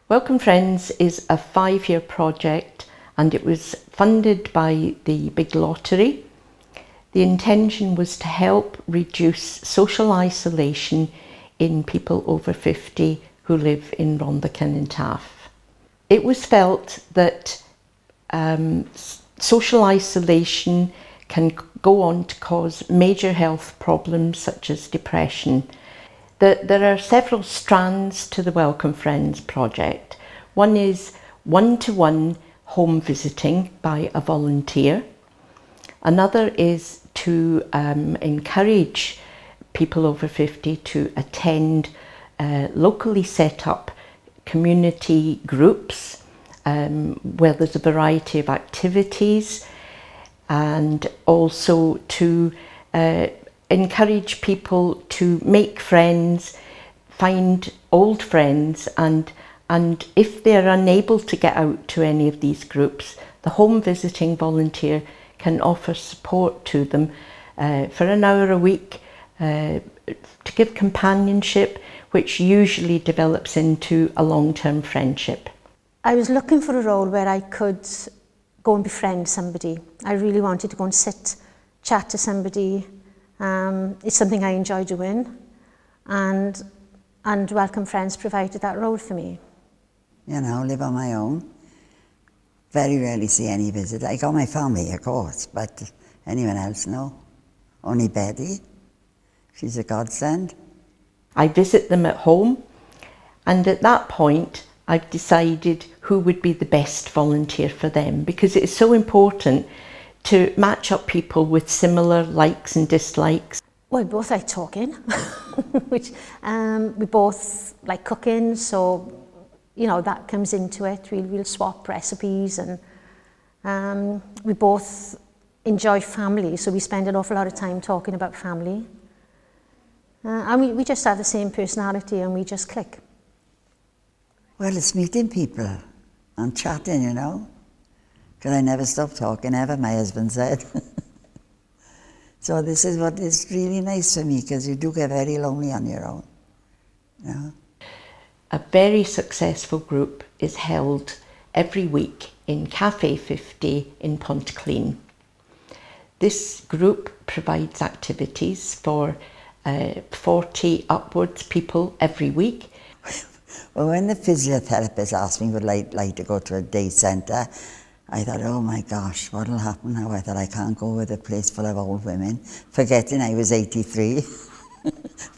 Welcome Friends is a 5-year project and it was funded by the big lottery. The intention was to help reduce social isolation in people over 50 who live in Rhondda Cynon Taff. It was felt that social isolation can go on to cause major health problems such as depression. There are several strands to the Welcome Friends project. One is one-to-one home visiting by a volunteer. Another is to encourage people over 50 to attend locally set up community groups where there's a variety of activities, and also to encourage people to make friends, find old friends, and if they're unable to get out to any of these groups, the home visiting volunteer can offer support to them for an hour a week to give companionship, which usually develops into a long-term friendship. I was looking for a role where I could go and befriend somebody. I really wanted to go and sit, chat to somebody. It's something I enjoy doing, and Welcome Friends provided that role for me. You know, live on my own. Very rarely see any visit. I got my family, of course, but anyone else, no. Only Betty. She's a godsend. I visit them at home, and at that point I've decided who would be the best volunteer for them, because it is so important to match up people with similar likes and dislikes. Well, we both like talking, which we both like cooking, so you know that comes into it. We'll swap recipes, and we both enjoy family, so we spend an awful lot of time talking about family. And we just have the same personality, and we just click. Well, it's meeting people and chatting, you know. Because I never stop talking ever, my husband said. So this is what is really nice for me, because you do get very lonely on your own. You know? A very successful group is held every week in Cafe 50 in Pontyclun. This group provides activities for 40 upwards people every week. Well, when the physiotherapist asked me would I like to go to a day centre, I thought, oh my gosh, what'll happen now? I thought, I can't go with a place full of old women, forgetting I was 83,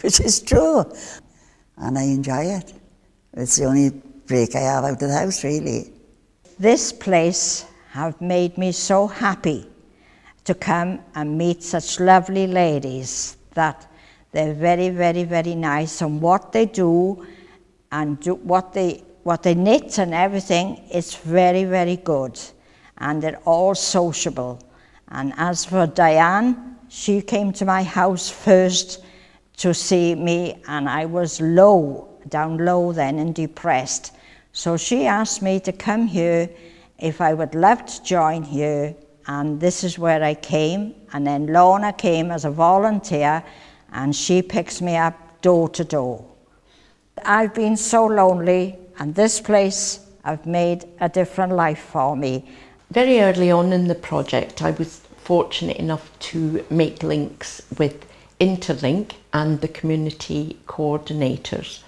which is true. And I enjoy it. It's the only break I have out of the house, really. This place have made me so happy to come and meet such lovely ladies, that they're very, very, very nice, and what they do and what they knit and everything is very, very good, and they're all sociable. And as for Diane, she came to my house first to see me, and I was down low then and depressed. So she asked me to come here if I would love to join here, and this is where I came. And then Lorna came as a volunteer, and she picks me up door to door. I've been so lonely, and this place have made a different life for me. Very early on in the project, I was fortunate enough to make links with Interlink and the community coordinators,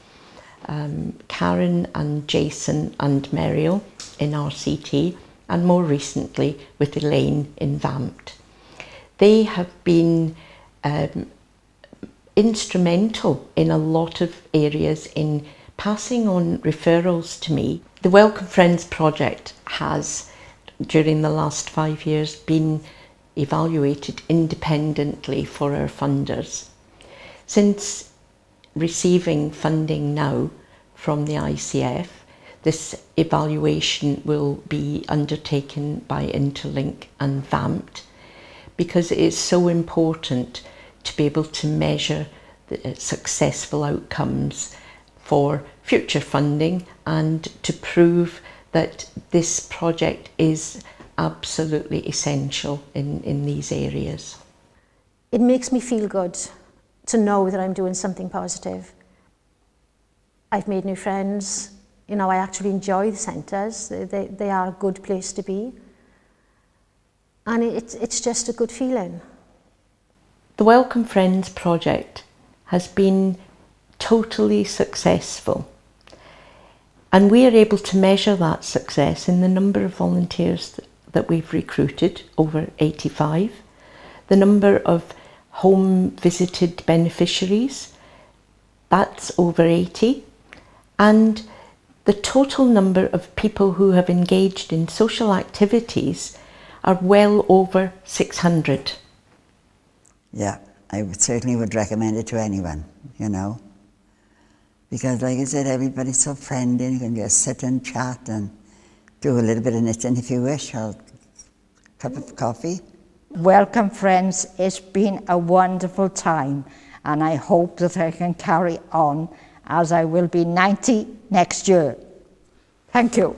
Karen and Jason and Meriel in RCT, and more recently with Elaine in VAMT. They have been instrumental in a lot of areas in passing on referrals to me. The Welcome Friends project has, during the last 5 years, been evaluated independently for our funders. Since receiving funding now from the ICF, this evaluation will be undertaken by Interlink and VAMT, because it is so important to be able to measure the successful outcomes for future funding, and to prove that this project is absolutely essential in these areas. It makes me feel good to know that I'm doing something positive. I've made new friends, you know, I actually enjoy the centres. They are a good place to be. And it's just a good feeling. The Welcome Friends project has been totally successful. And we are able to measure that success in the number of volunteers that we've recruited, over 85, the number of home visited beneficiaries, that's over 80, and the total number of people who have engaged in social activities are well over 600. Yeah, I certainly would recommend it to anyone, you know. Because like I said, everybody's so friendly, you can just sit and chat and do a little bit of knitting if you wish, or a cup of coffee. Welcome Friends, it's been a wonderful time, and I hope that I can carry on, as I will be 90 next year. Thank you.